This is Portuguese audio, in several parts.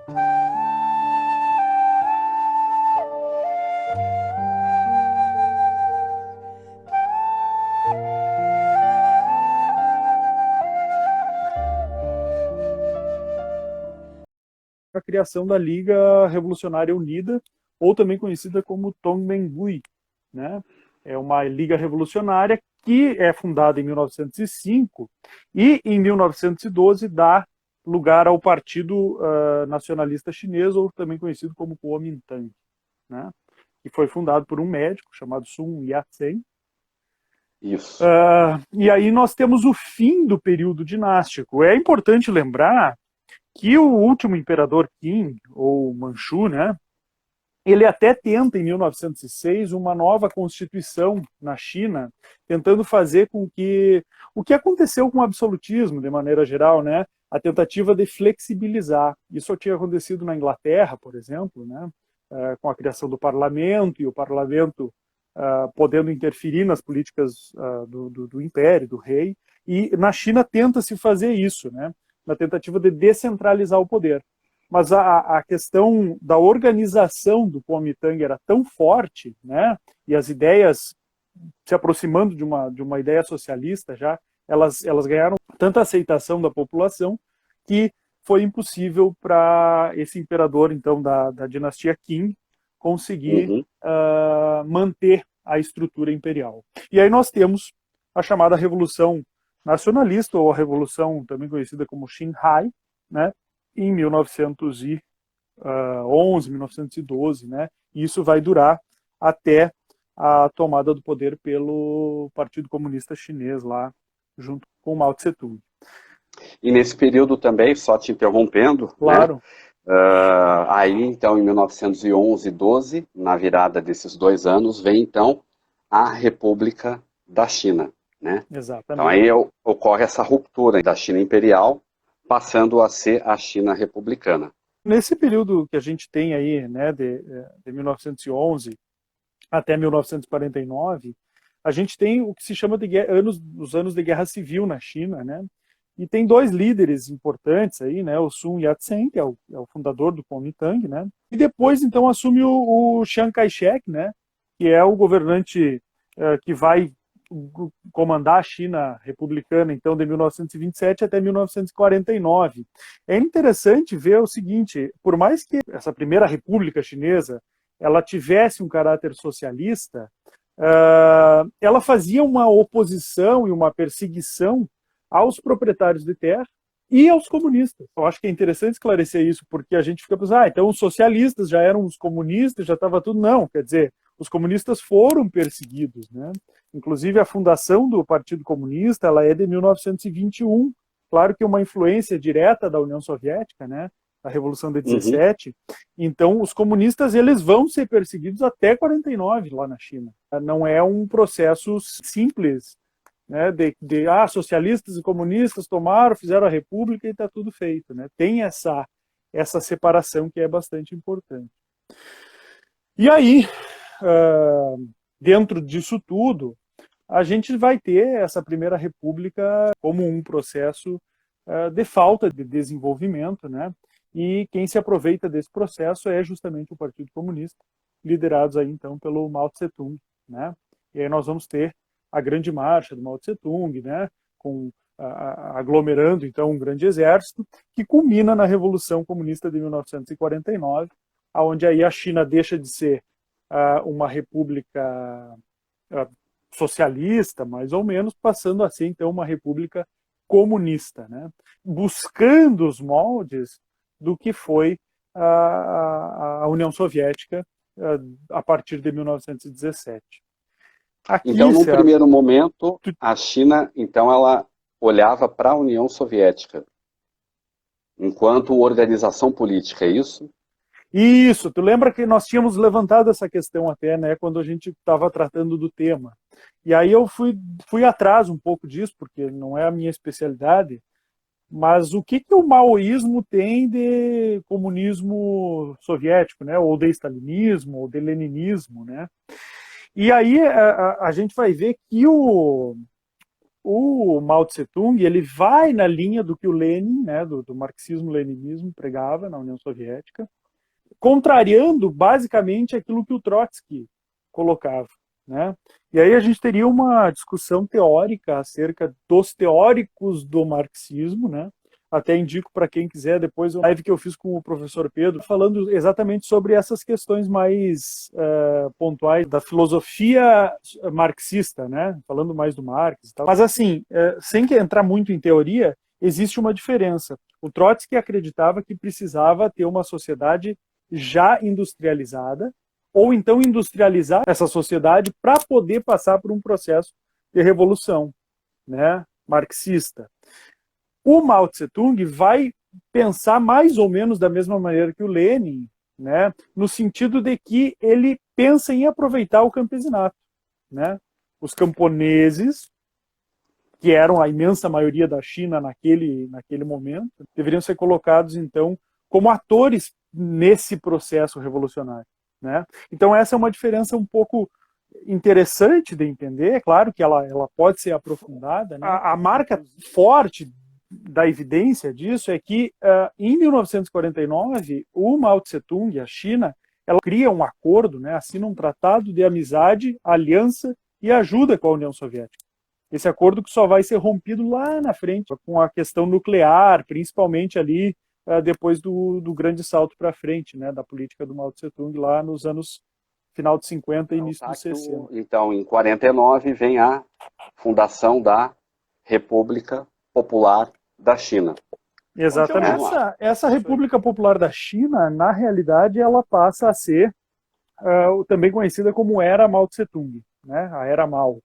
A criação da Liga Revolucionária Unida, ou também conhecida como Tongmenghui, né? É uma liga revolucionária que é fundada em 1905 e em 1912 dá lugar ao Partido Nacionalista Chinês, ou também conhecido como Kuomintang, né? Que foi fundado por um médico chamado Sun Yat-sen. Isso. E aí nós temos o fim do período dinástico. É importante lembrar que o último imperador Qin, ou Manchu, né, ele até tenta, em 1906, uma nova constituição na China, tentando fazer com que o que aconteceu com o absolutismo, de maneira geral, né, a tentativa de flexibilizar. Isso tinha acontecido na Inglaterra, por exemplo, né, com a criação do parlamento, e o parlamento podendo interferir nas políticas do império, do rei, e na China tenta-se fazer isso, né, na tentativa de descentralizar o poder. Mas a questão da organização do Kuomintang era tão forte, né, e as ideias se aproximando de uma ideia socialista já, elas ganharam tanta aceitação da população que foi impossível para esse imperador, então, da dinastia Qing, conseguir manter a estrutura imperial. E aí nós temos a chamada Revolução Nacionalista, ou a Revolução também conhecida como Xinhai, né, em 1911, 1912, né? E isso vai durar até a tomada do poder pelo Partido Comunista Chinês lá, junto com Mao Tse-tung. E nesse período também, só te interrompendo, claro, né? Aí então em 1911 e 12, na virada desses 2 anos, vem então a República da China, né? Exatamente. Então aí ocorre essa ruptura da China imperial, passando a ser a China republicana. Nesse período que a gente tem aí, né, de 1911 até 1949, a gente tem o que se chama de os anos de guerra civil na China, né? E tem 2 líderes importantes aí, né? O Sun Yat-sen, que é o fundador do Kuomintang, né? E depois, então, assume o Chiang Kai-shek, né? Que é o governante que vai comandar a China republicana, então, de 1927 até 1949. É interessante ver o seguinte, por mais que essa primeira república chinesa ela tivesse um caráter socialista, ela fazia uma oposição e uma perseguição aos proprietários de terra e aos comunistas. Eu acho que é interessante esclarecer isso, porque a gente fica pensando, então os socialistas já eram os comunistas, já estava tudo. Não, quer dizer, os comunistas foram perseguidos, né? Inclusive a fundação do Partido Comunista, ela é de 1921, claro que uma influência direta da União Soviética, né? A Revolução de 17. Então, os comunistas eles vão ser perseguidos até 49 lá na China. Não é um processo simples, né? Socialistas e comunistas tomaram, fizeram a república e está tudo feito, né? Tem essa separação que é bastante importante. E aí, dentro disso tudo, a gente vai ter essa primeira república como um processo de falta de desenvolvimento, né? E quem se aproveita desse processo é justamente o Partido Comunista, liderados aí então pelo Mao Tse-tung, né? E aí nós vamos ter a grande marcha do Mao Tse-tung, né? Aglomerando então um grande exército, que culmina na Revolução Comunista de 1949, onde aí a China deixa de ser uma república socialista, mais ou menos, passando a ser então uma república comunista, né? Buscando os moldes do que foi a União Soviética a partir de 1917. Aqui, então, num primeiro momento, a China, então, ela olhava para a União Soviética enquanto organização política, é isso? Isso, tu lembra que nós tínhamos levantado essa questão até, né, quando a gente estava tratando do tema. E aí eu fui atrás um pouco disso, porque não é a minha especialidade, mas o que o maoísmo tem de comunismo soviético, né, ou de stalinismo, ou de leninismo, né? E aí a gente vai ver que o Mao Tse-tung ele vai na linha do que o Lenin, né, do marxismo-leninismo pregava na União Soviética, contrariando basicamente aquilo que o Trotsky colocava, né? E aí a gente teria uma discussão teórica acerca dos teóricos do marxismo, né? Até indico para quem quiser depois uma live que eu fiz com o professor Pedro, falando exatamente sobre essas questões mais pontuais da filosofia marxista, né? Falando mais do Marx e tal. Mas assim, sem entrar muito em teoria, existe uma diferença. O Trotsky acreditava que precisava ter uma sociedade já industrializada, ou então industrializar essa sociedade para poder passar por um processo de revolução, né, marxista. O Mao Tse-tung vai pensar mais ou menos da mesma maneira que o Lenin, né, no sentido de que ele pensa em aproveitar o campesinato, né? Os camponeses, que eram a imensa maioria da China naquele momento, deveriam ser colocados, então, como atores nesse processo revolucionário, né? Então essa é uma diferença um pouco interessante de entender, é claro que ela pode ser aprofundada, né? A marca forte da evidência disso é que em 1949 o Mao Tse-tung, a China, ela cria um acordo, né? Assina um tratado de amizade, aliança e ajuda com a União Soviética. Esse acordo que só vai ser rompido lá na frente com a questão nuclear, principalmente ali depois do grande salto para frente, né, da política do Mao Tse-tung lá nos anos final de 50 e início dos 60. Então, em 49 vem a fundação da República Popular da China. Exatamente. Essa República Popular da China, na realidade, ela passa a ser também conhecida como Era Mao Tse-tung, né, a Era Mao,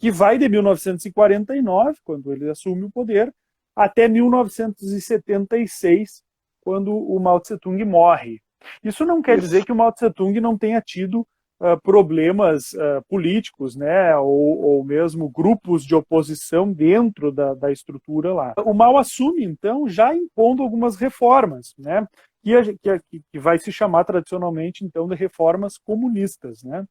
que vai de 1949, quando ele assume o poder, até 1976, quando o Mao Tse-tung morre. Isso não quer dizer que o Mao Tse-tung não tenha tido problemas políticos, né, ou mesmo grupos de oposição dentro da estrutura lá. O Mao assume, então, já impondo algumas reformas, né, que vai se chamar tradicionalmente, então, de reformas comunistas, né.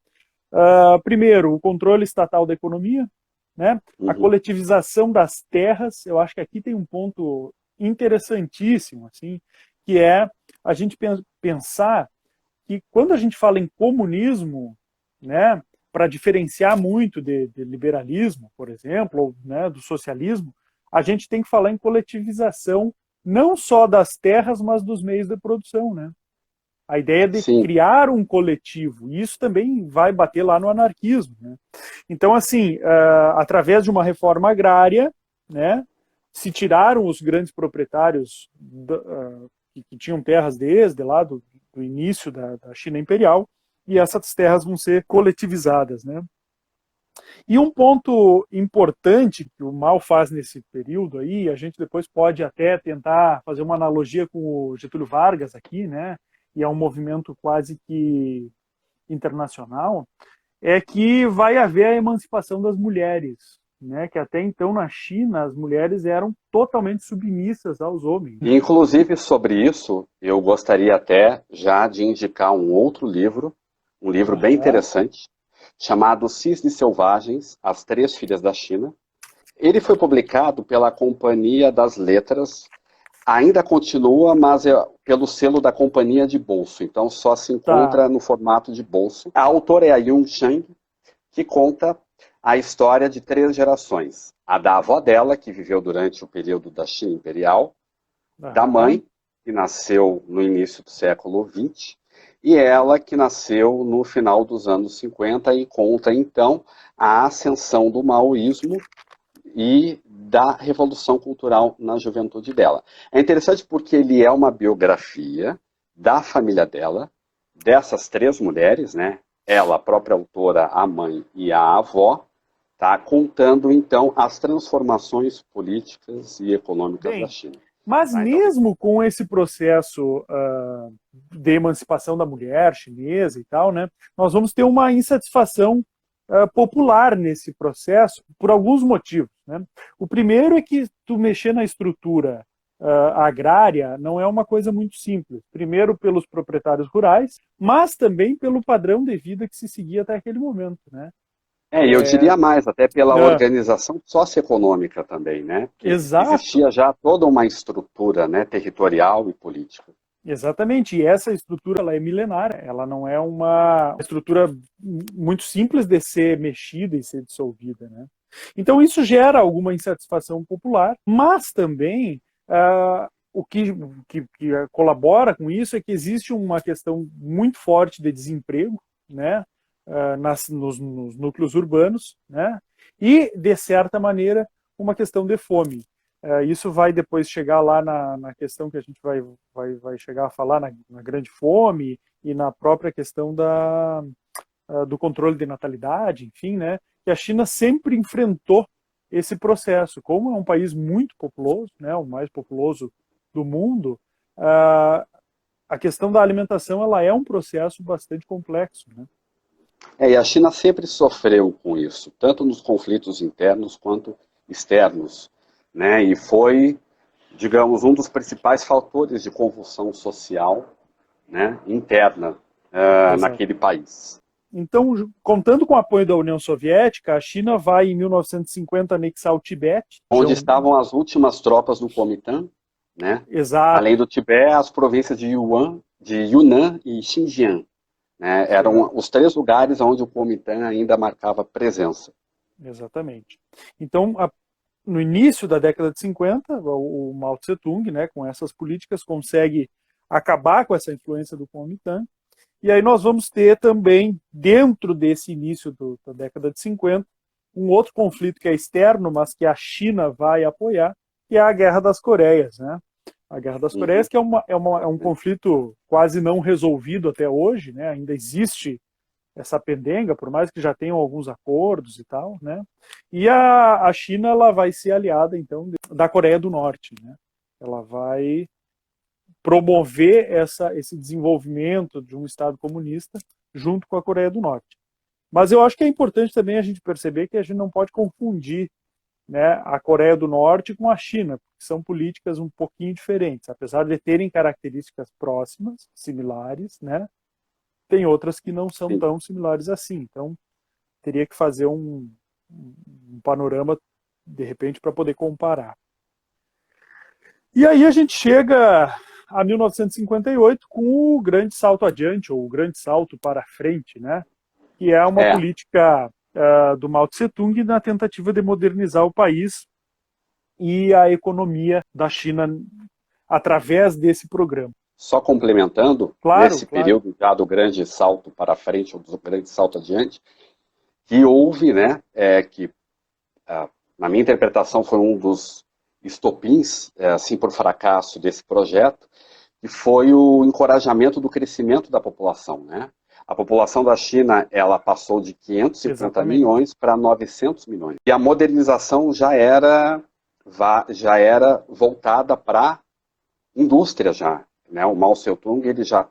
Primeiro, o controle estatal da economia, né? A coletivização das terras. Eu acho que aqui tem um ponto interessantíssimo, assim, que é a gente pensar que quando a gente fala em comunismo, né, para diferenciar muito de liberalismo, por exemplo, ou, né, do socialismo, a gente tem que falar em coletivização não só das terras, mas dos meios de produção, né? A ideia de criar um coletivo, e isso também vai bater lá no anarquismo, né? Então, assim, através de uma reforma agrária, né, se tiraram os grandes proprietários que tinham terras desde lá do início da China Imperial, e essas terras vão ser coletivizadas, né? E um ponto importante que o Mao faz nesse período aí, a gente depois pode até tentar fazer uma analogia com o Getúlio Vargas aqui, né? E é um movimento quase que internacional, é que vai haver a emancipação das mulheres, né? Que até então na China as mulheres eram totalmente submissas aos homens. Inclusive sobre isso, eu gostaria até já de indicar um outro livro, um livro bem interessante, chamado Cisnes Selvagens, As Três Filhas da China. Ele foi publicado pela Companhia das Letras, ainda continua, mas é pelo selo da Companhia de Bolso, então só se encontra no formato de bolso. A autora é a Yung Chang, que conta a história de 3 gerações. A da avó dela, que viveu durante o período da China Imperial, da mãe, que nasceu no início do século XX, e ela, que nasceu no final dos anos 50, e conta, então, a ascensão do maoísmo e da revolução cultural na juventude dela. É interessante porque ele é uma biografia da família dela, dessas 3 mulheres, né? Ela, a própria autora, a mãe e a avó, tá? Contando, então, as transformações políticas e econômicas da China. Mas mesmo com esse processo de emancipação da mulher chinesa e tal, né, nós vamos ter uma insatisfação popular nesse processo por alguns motivos, né? O primeiro é que tu mexer na estrutura agrária não é uma coisa muito simples. Primeiro pelos proprietários rurais, mas também pelo padrão de vida que se seguia até aquele momento, né? Eu diria mais, até pela Ah, organização socioeconômica também, né? Que exato, existia já toda uma estrutura, né, territorial e política. exatamente. E essa estrutura ela é milenária. Ela não é uma estrutura muito simples de ser mexida e ser dissolvida, né? Então isso gera alguma insatisfação popular, mas também o que colabora com isso é que existe uma questão muito forte de desemprego, né? Nos núcleos urbanos, né? E, de certa maneira, uma questão de fome. Isso vai depois chegar lá na questão que a gente vai chegar a falar na grande fome e na própria questão do controle de natalidade, enfim, né? Que a China sempre enfrentou esse processo. Como é um país muito populoso, né? O mais populoso do mundo, a questão da alimentação ela é um processo bastante complexo, né? E a China sempre sofreu com isso, tanto nos conflitos internos quanto externos, né? E foi, digamos, um dos principais fatores de convulsão social, né, interna, Exato. naquele país. Então, contando com o apoio da União Soviética, a China vai, em 1950, anexar o Tibete. Onde estavam as últimas tropas do Kuomintang, né? Além Exato, do Tibete, as províncias de Yunnan e Xinjiang, né? Eram exato, os três lugares onde o Kuomintang ainda marcava presença. exatamente. Então, no início da década de 50, o Mao Tse-tung, né, com essas políticas, consegue acabar com essa influência do Kuomintang. E aí nós vamos ter também, dentro desse início da década de 50, um outro conflito que é externo, mas que a China vai apoiar, que é a Guerra das Coreias, né? A Guerra das Coreias, Uhum. que é um conflito quase não resolvido até hoje, né? Ainda existe essa pendenga, por mais que já tenham alguns acordos e tal, né? E a China ela vai ser aliada, então, da Coreia do Norte, né? Ela vai promover esse desenvolvimento de um Estado comunista junto com a Coreia do Norte. Mas eu acho que é importante também a gente perceber que a gente não pode confundir, né, a Coreia do Norte com a China, porque são políticas um pouquinho diferentes. Apesar de terem características próximas, similares, né, tem outras que não são Sim. tão similares assim. Então, teria que fazer um panorama, de repente, para poder comparar. E aí a gente chega a 1958 com o grande salto adiante, ou o grande salto para frente, né? Que é uma É, política do Mao Tse-tung na tentativa de modernizar o país e a economia da China através desse programa. só complementando, Claro, nesse claro. período já do grande salto para frente, ou do grande salto adiante, que houve, né, que na minha interpretação foi um dos estopins, assim, por fracasso desse projeto, que foi o encorajamento do crescimento da população, né? A população da China, ela passou de 550 Exatamente. milhões para 900 milhões. E a modernização já era voltada para indústria já, né? O Mao Tse-tung, ele já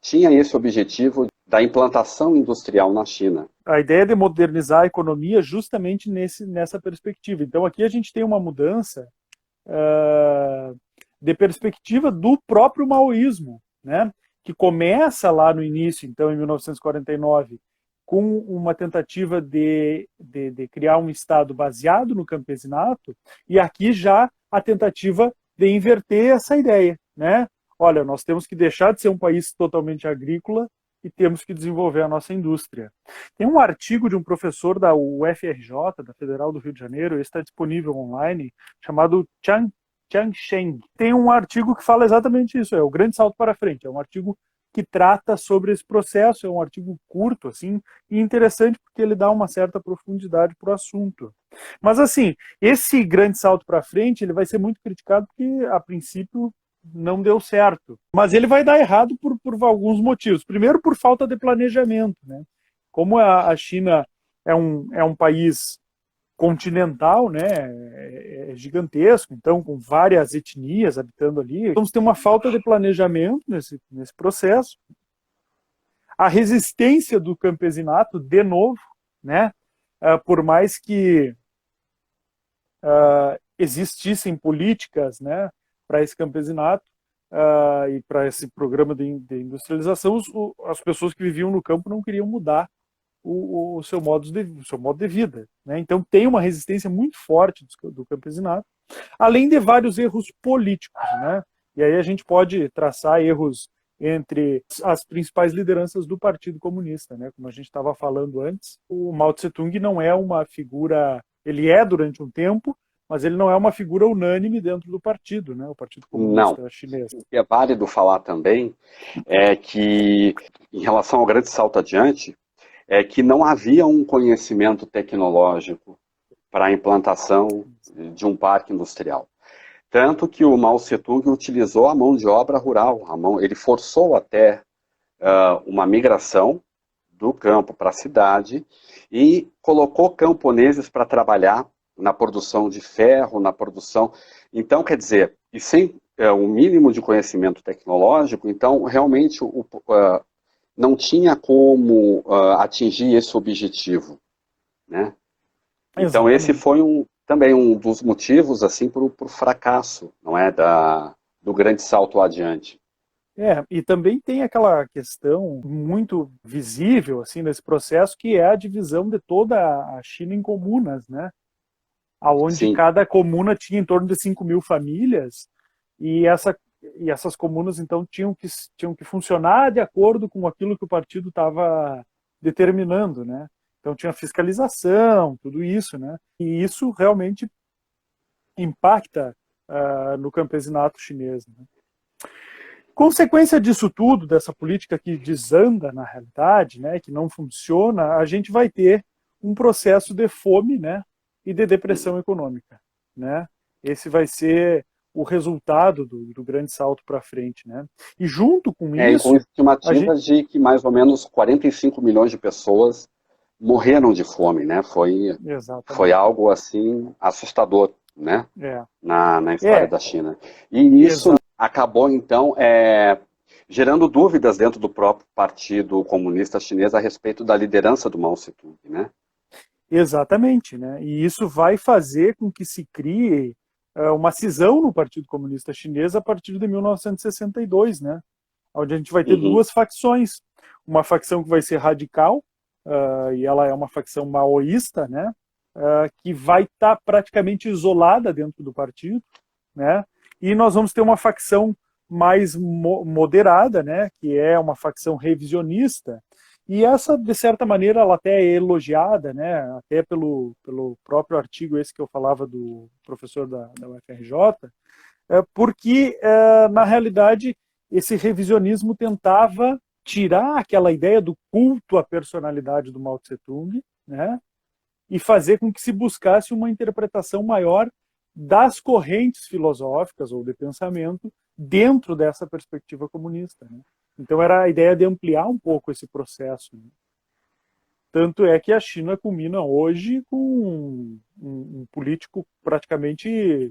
tinha esse objetivo da implantação industrial na China. A ideia de modernizar a economia justamente nessa perspectiva. Então aqui a gente tem uma mudança de perspectiva do próprio maoísmo, né? Que começa lá no início, então, em 1949, com uma tentativa de criar um Estado baseado no campesinato, e aqui já a tentativa de inverter essa ideia, né? Olha, nós temos que deixar de ser um país totalmente agrícola e temos que desenvolver a nossa indústria. Tem um artigo de um professor da UFRJ, da Federal do Rio de Janeiro, está disponível online, chamado Chang Sheng. Tem um artigo que fala exatamente isso, é o grande salto para frente. É um artigo que trata sobre esse processo, é um artigo curto, assim, e interessante porque ele dá uma certa profundidade para o assunto. Mas, assim, esse grande salto para frente, ele vai ser muito criticado porque, a princípio, não deu certo. Mas ele vai dar errado por alguns motivos. Primeiro, por falta de planejamento, né? Como a China é um país continental, né, é gigantesco, então com várias etnias habitando ali. Vamos ter uma falta de planejamento nesse processo. A resistência do campesinato, de novo, né, por mais que existissem políticas, né, para esse campesinato e para esse programa de industrialização, as pessoas que viviam no campo não queriam mudar o seu modo de vida, né? Então tem uma resistência muito forte do campesinato, além de vários erros políticos, né? E aí a gente pode traçar erros entre as principais lideranças do Partido Comunista, né? Como a gente estava falando antes, o Mao Tse-tung não é uma figura, ele é durante um tempo, mas ele não é uma figura unânime dentro do partido, né? O Partido Comunista Não. Chinês. O que é válido falar também é que, em relação ao grande salto adiante, é que não havia um conhecimento tecnológico para a implantação de um parque industrial. Tanto que o Mao Tse-tung utilizou a mão de obra rural, ele forçou até uma migração do campo para a cidade e colocou camponeses para trabalhar na produção de ferro, na produção... Então, quer dizer, e sem o mínimo de conhecimento tecnológico, então, realmente, não tinha como atingir esse objetivo, né? Então, esse foi também um dos motivos, assim, para o fracasso, não é, do grande salto adiante. E também tem aquela questão muito visível, assim, nesse processo, que é a divisão de toda a China em comunas, né? Onde cada comuna tinha em torno de 5.000 famílias, e essas comunas, então, tinham que funcionar de acordo com aquilo que o partido estava determinando, né? Então tinha fiscalização, tudo isso, né? E isso realmente impacta no campesinato chinês, né? Consequência disso tudo, dessa política que desanda na realidade, né, que não funciona, a gente vai ter um processo de fome, né, e de depressão econômica, né? Esse vai ser o resultado do grande salto para frente, né? E junto com isso, com estimativas de que mais ou menos 45 milhões de pessoas morreram de fome, né? Foi algo assim assustador, né? Na história da China. E isso acabou então gerando dúvidas dentro do próprio Partido Comunista Chinês a respeito da liderança do Mao Tse-tung, né? Exatamente, né? E isso vai fazer com que se crie uma cisão no Partido Comunista Chinês a partir de 1962, né? Onde a gente vai ter duas facções. Uma facção que vai ser radical, e ela é uma facção maoísta, né? Que vai estar praticamente isolada dentro do partido, né? E nós vamos ter uma facção mais moderada, né? Que é uma facção revisionista. E essa, de certa maneira, ela até é elogiada, né? Até pelo próprio artigo esse que eu falava do professor da UFRJ, porque, na realidade, esse revisionismo tentava tirar aquela ideia do culto à personalidade do Mao Tse-tung, né? E fazer com que se buscasse uma interpretação maior das correntes filosóficas ou de pensamento dentro dessa perspectiva comunista, né? Então era a ideia de ampliar um pouco esse processo, né? Tanto é que a China culmina hoje com um político praticamente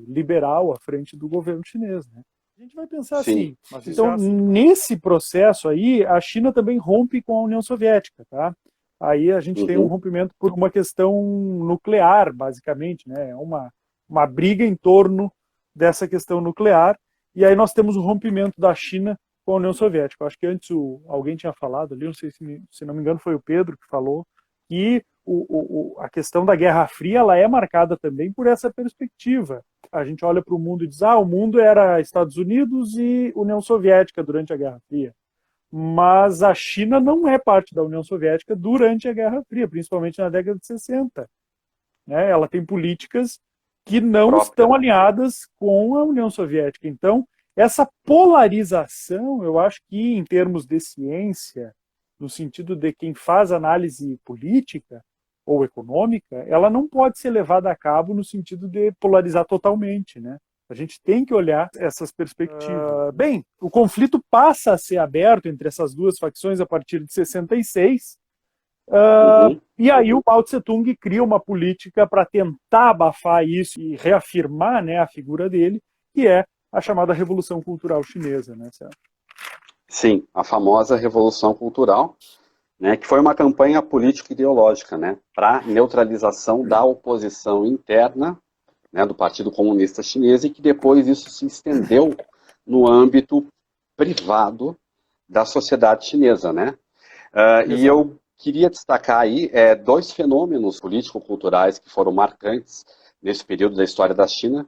liberal à frente do governo chinês, né? A gente vai pensar assim, então nesse processo aí, a China também rompe com a União Soviética, tá? Aí a gente tem um rompimento por uma questão nuclear, basicamente, né? Uma briga em torno dessa questão nuclear, e aí nós temos o rompimento da China com a União Soviética. Eu acho que antes alguém tinha falado ali, não sei se não me engano foi o Pedro que falou, que a questão da Guerra Fria ela é marcada também por essa perspectiva. A gente olha para o mundo e diz, o mundo era Estados Unidos e União Soviética durante a Guerra Fria. Mas a China não é parte da União Soviética durante a Guerra Fria, principalmente na década de 60. Né? Ela tem políticas que não estão alinhadas com a União Soviética. Então, essa polarização, eu acho que em termos de ciência, no sentido de quem faz análise política ou econômica, ela não pode ser levada a cabo no sentido de polarizar totalmente, né? A gente tem que olhar essas perspectivas. Bem, o conflito passa a ser aberto entre essas duas facções a partir de 66, e aí o Mao Tse-tung cria uma política para tentar abafar isso e reafirmar, né, a figura dele, que é a chamada Revolução Cultural Chinesa, né, Sérgio? Sim, a famosa Revolução Cultural, né, que foi uma campanha política ideológica, né, para neutralização da oposição interna, né, do Partido Comunista Chinês, e que depois isso se estendeu no âmbito privado da sociedade chinesa, né? E eu queria destacar aí dois fenômenos político-culturais que foram marcantes nesse período da história da China,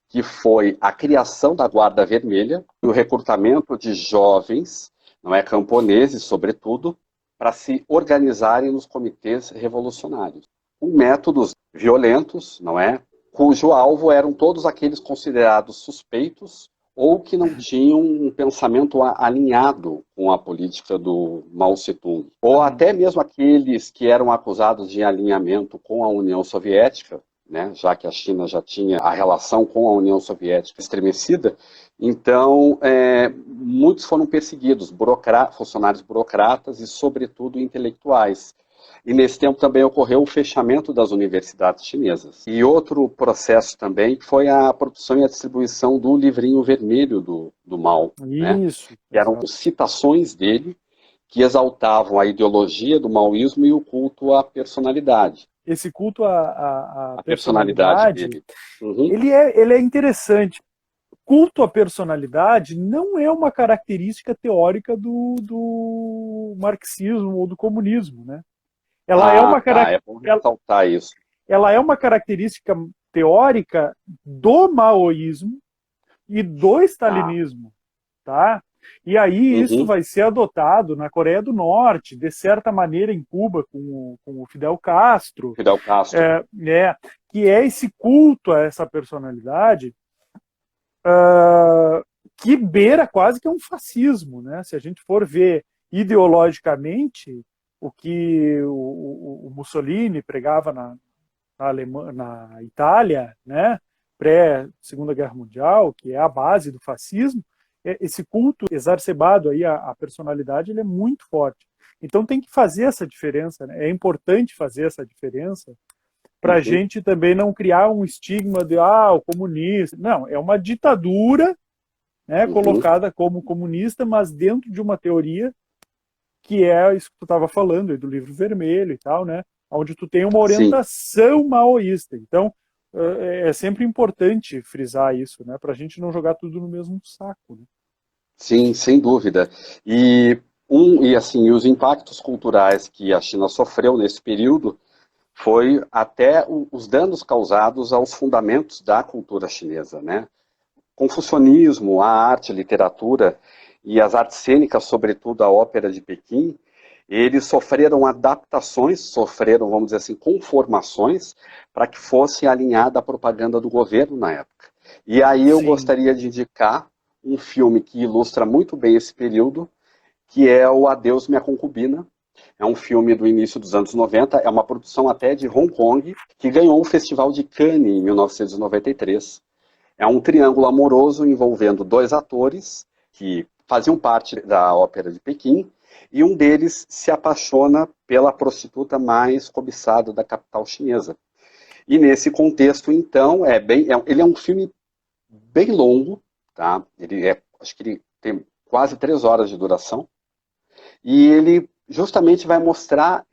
que foi a criação da Guarda Vermelha e o recrutamento de jovens, não é, camponeses, sobretudo, para se organizarem nos comitês revolucionários, com métodos violentos, não é, cujo alvo eram todos aqueles considerados suspeitos ou que não tinham um pensamento alinhado com a política do Mao Tse-tung, ou até mesmo aqueles que eram acusados de alinhamento com a União Soviética, né, já que a China já tinha a relação com a União Soviética estremecida. Então, muitos foram perseguidos, funcionários burocratas e, sobretudo, intelectuais. E nesse tempo também ocorreu o fechamento das universidades chinesas. E outro processo também foi a produção e a distribuição do livrinho vermelho do Mao. Isso. Né? Que eram citações dele que exaltavam a ideologia do maoísmo e o culto à personalidade. Esse culto à personalidade dele. Uhum. Ele é interessante. Culto à personalidade não é uma característica teórica do marxismo ou do comunismo, né? Ela é bom ressaltar isso. Ela é uma característica teórica do maoísmo e do stalinismo, tá? E aí isso vai ser adotado na Coreia do Norte, de certa maneira em Cuba com o Fidel Castro. Que é esse culto a essa personalidade que beira quase que um fascismo, né? Se a gente for ver ideologicamente o que o Mussolini pregava na Itália, né? Pré-Segunda Guerra Mundial, que é a base do fascismo, esse culto exacerbado aí à personalidade, ele é muito forte. Então tem que fazer essa diferença, né? É importante fazer essa diferença para a gente também não criar um estigma de o comunista. Não, é uma ditadura, né, colocada como comunista, mas dentro de uma teoria que é isso que tu estava falando, do livro vermelho e tal, né? Onde tu tem uma orientação maoísta. Então, é sempre importante frisar isso, né? Para a gente não jogar tudo no mesmo saco. Né? Sim, sem dúvida. E os impactos culturais que a China sofreu nesse período foi até os danos causados aos fundamentos da cultura chinesa, né? Confucionismo, a arte, a literatura e as artes cênicas, sobretudo a ópera de Pequim, eles sofreram adaptações, vamos dizer assim, conformações para que fosse alinhada a propaganda do governo na época. E aí eu gostaria de indicar um filme que ilustra muito bem esse período, que é o Adeus Minha Concubina. É um filme do início dos anos 90, é uma produção até de Hong Kong, que ganhou o Festival de Cannes em 1993. É um triângulo amoroso envolvendo dois atores que faziam parte da ópera de Pequim, e um deles se apaixona pela prostituta mais cobiçada da capital chinesa. E nesse contexto, então, ele é um filme bem longo, tá? Acho que ele tem quase 3 horas de duração, e ele justamente vai mostrar,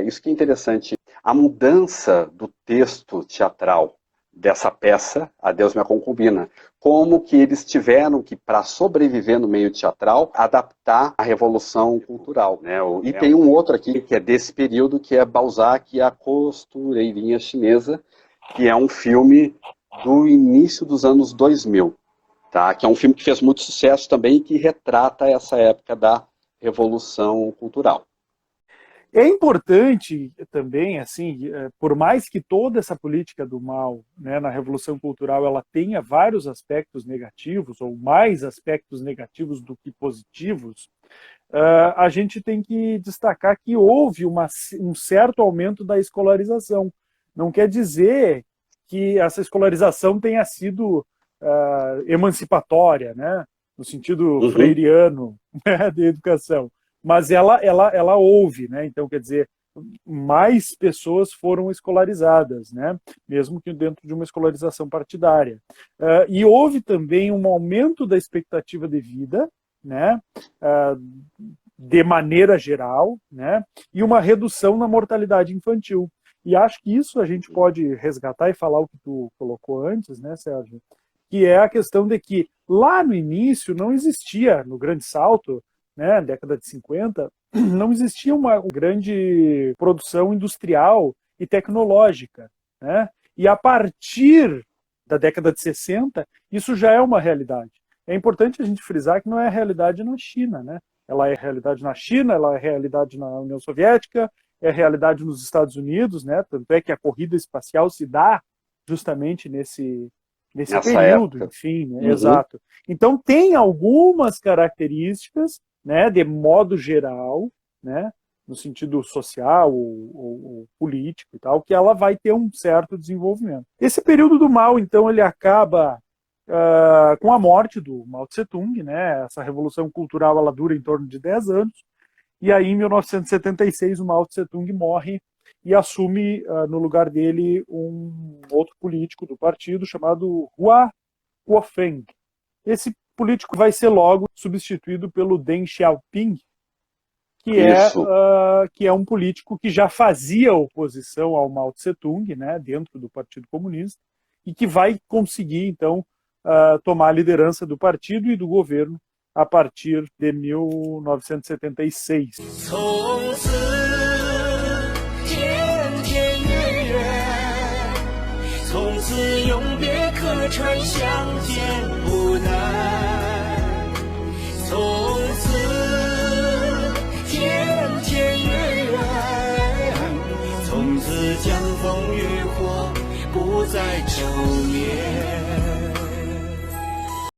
isso que é interessante, a mudança do texto teatral dessa peça, Adeus Minha Concubina, como que eles tiveram que, para sobreviver no meio teatral, adaptar a revolução cultural. Né? E tem um outro aqui, que é desse período, que é Balzac e a Costureirinha Chinesa, que é um filme do início dos anos 2000, tá? Que é um filme que fez muito sucesso também e que retrata essa época da revolução cultural. É importante também, assim, por mais que toda essa política do mal, né, na Revolução Cultural, ela tenha vários aspectos negativos, ou mais aspectos negativos do que positivos, a gente tem que destacar que houve um certo aumento da escolarização. Não quer dizer que essa escolarização tenha sido emancipatória, né, no sentido freiriano, né, de educação. Mas ela houve, né? Então, quer dizer, mais pessoas foram escolarizadas, né? Mesmo que dentro de uma escolarização partidária. E houve também um aumento da expectativa de vida, né? De maneira geral, né? E uma redução na mortalidade infantil. E acho que isso a gente pode resgatar e falar o que tu colocou antes, né, Sérgio? Que é a questão de que lá no início não existia, no Grande Salto, né, década de 50, não existia uma grande produção industrial e tecnológica, né? E a partir da década de 60, isso já é uma realidade. É importante a gente frisar que não é realidade na China, né? Ela é realidade na China, ela é realidade na União Soviética, é realidade nos Estados Unidos, né? Tanto é que a corrida espacial se dá justamente nesse Nessa período, época. enfim, né? Exato. Então tem algumas características, né, de modo geral, né, no sentido social ou político e tal, que ela vai ter um certo desenvolvimento. Esse período do Mao, então, ele acaba com a morte do Mao Tse-tung, né? Essa revolução cultural ela dura em torno de 10 anos, e aí em 1976 o Mao Tse-tung morre e assume no lugar dele um outro político do partido chamado Hua Guofeng. Esse político vai ser logo substituído pelo Deng Xiaoping, que é um político que já fazia oposição ao Mao Tse-tung, né, dentro do Partido Comunista, e que vai conseguir, então, tomar a liderança do partido e do governo a partir de 1976.